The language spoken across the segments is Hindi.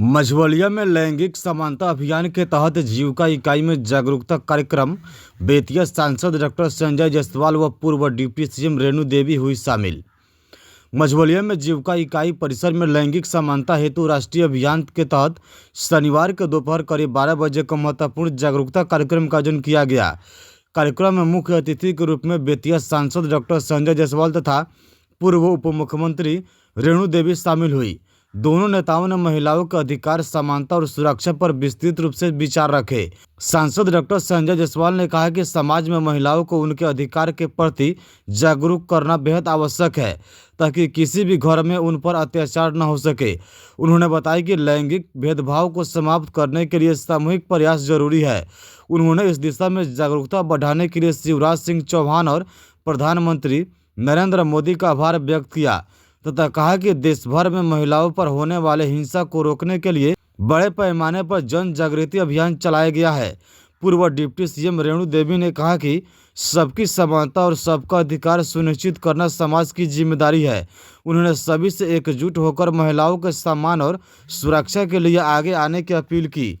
मझवलिया में लैंगिक समानता अभियान के तहत जीविका इकाई में जागरूकता कार्यक्रम। बेतिया सांसद डॉक्टर संजय जायसवाल व पूर्व डिप्टी सीएम रेणु देवी हुई शामिल। मझवलिया में जीविका इकाई परिसर में लैंगिक समानता हेतु राष्ट्रीय अभियान के तहत शनिवार के दोपहर करीब 12 बजे का महत्वपूर्ण जागरूकता कार्यक्रम का आयोजन किया गया। कार्यक्रम में मुख्य अतिथि के रूप में बेतिया सांसद डॉक्टर संजय जायसवाल तथा पूर्व उप मुख्यमंत्री रेणु देवी शामिल हुई। दोनों नेताओं ने महिलाओं के अधिकार, समानता और सुरक्षा पर विस्तृत रूप से विचार रखे। सांसद डॉक्टर संजय जायसवाल ने कहा कि समाज में महिलाओं को उनके अधिकार के प्रति जागरूक करना बेहद आवश्यक है ताकि किसी भी घर में उन पर अत्याचार न हो सके। उन्होंने बताया कि लैंगिक भेदभाव को समाप्त करने के लिए सामूहिक प्रयास जरूरी है। उन्होंने इस दिशा में जागरूकता बढ़ाने के लिए शिवराज सिंह चौहान और प्रधानमंत्री नरेंद्र मोदी का आभार व्यक्त किया तथा कहा कि देश भर में महिलाओं पर होने वाले हिंसा को रोकने के लिए बड़े पैमाने पर जन जागृति अभियान चलाया गया है। पूर्व डिप्टी सीएम रेणु देवी ने कहा कि सबकी समानता और सबका अधिकार सुनिश्चित करना समाज की जिम्मेदारी है। उन्होंने सभी से एकजुट होकर महिलाओं के सम्मान और सुरक्षा के लिए आगे आने की अपील की।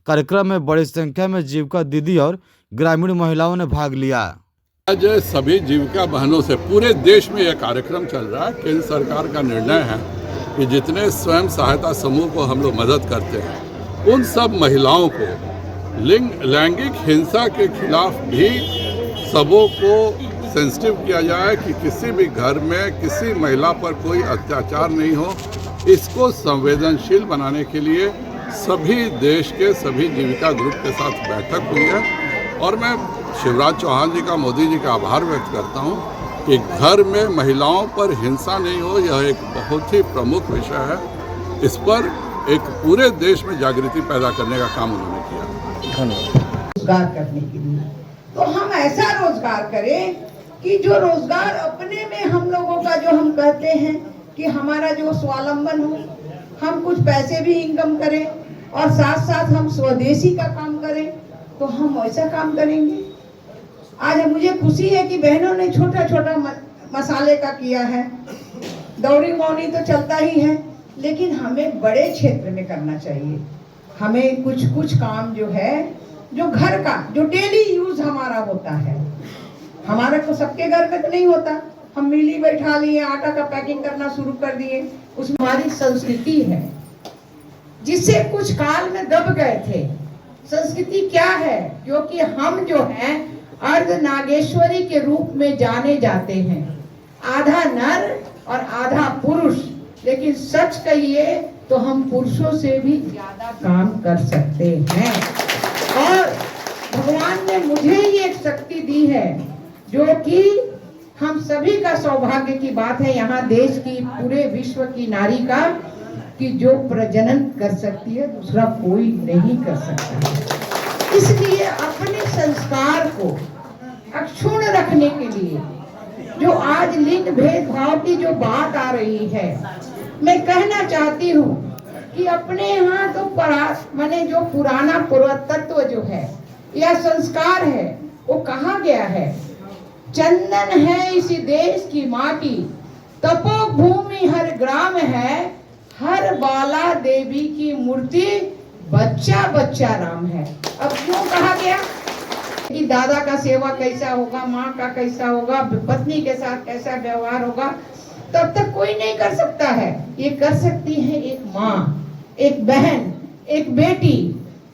कार्यक्रम में बड़ी संख्या में जीविका दीदी और ग्रामीण महिलाओं ने भाग लिया। आज सभी जीविका बहनों से पूरे देश में यह कार्यक्रम चल रहा है। केंद्र सरकार का निर्णय है कि जितने स्वयं सहायता समूह को हम लोग मदद करते हैं उन सब महिलाओं को लैंगिक हिंसा के खिलाफ भी सबों को सेंसिटिव किया जाए कि किसी भी घर में किसी महिला पर कोई अत्याचार नहीं हो। इसको संवेदनशील बनाने के लिए सभी देश के सभी जीविका ग्रुप के साथ बैठक हुई है और मैं शिवराज चौहान जी का, मोदी जी का आभार व्यक्त करता हूं कि घर में महिलाओं पर हिंसा नहीं हो। यह एक बहुत ही प्रमुख विषय है। इस पर एक पूरे देश में जागृति पैदा करने का काम उन्होंने किया। रोजगार करने के लिए तो हम ऐसा रोजगार करें कि जो रोजगार अपने में हम लोगों का जो हम कहते हैं कि हमारा जो स्वावलंबन हो, हम कुछ पैसे भी इनकम करें और साथ साथ हम स्वदेशी का काम करें, तो हम वैसा काम करेंगे। आज मुझे खुशी है कि बहनों ने छोटा छोटा मसाले का किया है। दौड़ी मौनी तो चलता ही है, लेकिन हमें बड़े क्षेत्र में करना चाहिए। हमें कुछ कुछ काम जो है, जो घर का जो डेली यूज हमारा होता है, हमारा तो सबके घर में तो नहीं होता। हम मिली बैठा लिए, आटा का पैकिंग करना शुरू कर दिए। उसमें हमारी संस्कृति है जिससे कुछ काल में दब गए थे। संस्कृति क्या है? क्योंकि हम जो हैं अर्ध नागेश्वरी के रूप में जाने जाते हैं, आधा नर और आधा पुरुष। लेकिन सच कहिए तो हम पुरुषों से भी ज्यादा काम कर सकते हैं और भगवान ने मुझे ही एक शक्ति दी है जो कि हम सभी का सौभाग्य की बात है, यहाँ देश की पूरे विश्व की नारी का, कि जो प्रजनन कर सकती है दूसरा कोई नहीं कर सकता। इसलिए अपने संस्कार को अक्षुण्ण रखने के लिए जो आज लिंग भेदभाव की जो बात आ रही है, मैं कहना चाहती हूँ कि अपने यहाँ तो माने जो पुराना पुरातत्व जो है या संस्कार है वो कहा गया है। चंदन है इसी देश की माटी, तपोभूमि हर ग्राम है, हर बाला देवी की मूर्ति, बच्चा बच्चा राम है। अब क्यों कहा गया कि दादा का सेवा कैसा होगा, माँ का कैसा होगा, पत्नी के साथ कैसा व्यवहार होगा, तब तक कोई नहीं कर सकता है। ये कर सकती है एक माँ, एक बहन, एक बेटी,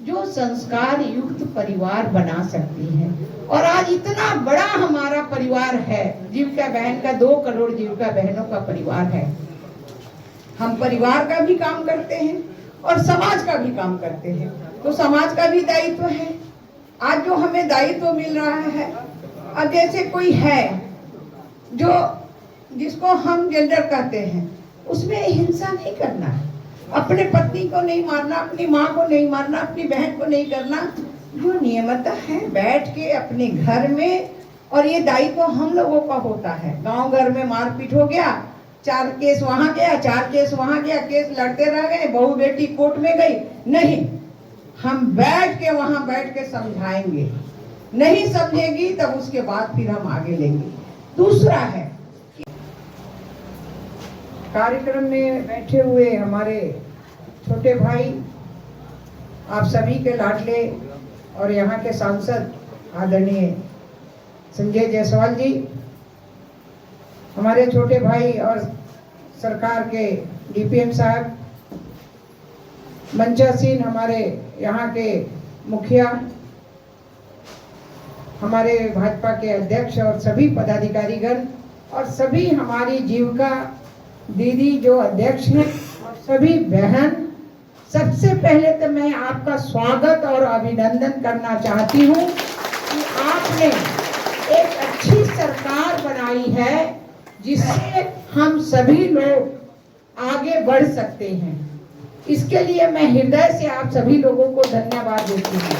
जो संस्कार युक्त परिवार बना सकती है। और आज इतना बड़ा हमारा परिवार है, जीविका बहन का 2 करोड़ जीविका बहनों का परिवार है। हम परिवार का भी काम करते हैं और समाज का भी काम करते हैं, तो समाज का भी दायित्व है। आज जो हमें दायित्व मिल रहा है, अब जैसे कोई है जो जिसको हम जेंडर कहते हैं, उसमें हिंसा नहीं करना है। अपने पत्नी को नहीं मारना, अपनी माँ को नहीं मारना, अपनी बहन को नहीं करना। जो नियमतः है बैठ के अपने घर में, और ये दायित्व हम लोगों का होता है। गांव घर में मारपीट हो गया, 4 केस वहां गया, 4 केस वहां गया, केस लड़ते रह गए, बहू बेटी कोर्ट में गई। नहीं, हम बैठ के वहां बैठ के समझाएंगे। नहीं समझेगी तब उसके बाद फिर हम आगे लेंगे। दूसरा है कार्यक्रम में बैठे हुए हमारे छोटे भाई, आप सभी के लाडले और यहाँ के सांसद आदरणीय संजय जायसवाल जी, हमारे छोटे भाई और सरकार के डीपीएम साहब, मंचा सिंह हमारे यहाँ के मुखिया, हमारे भाजपा के अध्यक्ष और सभी पदाधिकारीगण और सभी हमारी जीविका दीदी जो अध्यक्ष हैं और सभी बहन, सबसे पहले तो मैं आपका स्वागत और अभिनंदन करना चाहती हूँ कि आपने एक अच्छी सरकार बनाई है जिससे हम सभी लोग आगे बढ़ सकते हैं। इसके लिए मैं हृदय से आप सभी लोगों को धन्यवाद देती हूँ।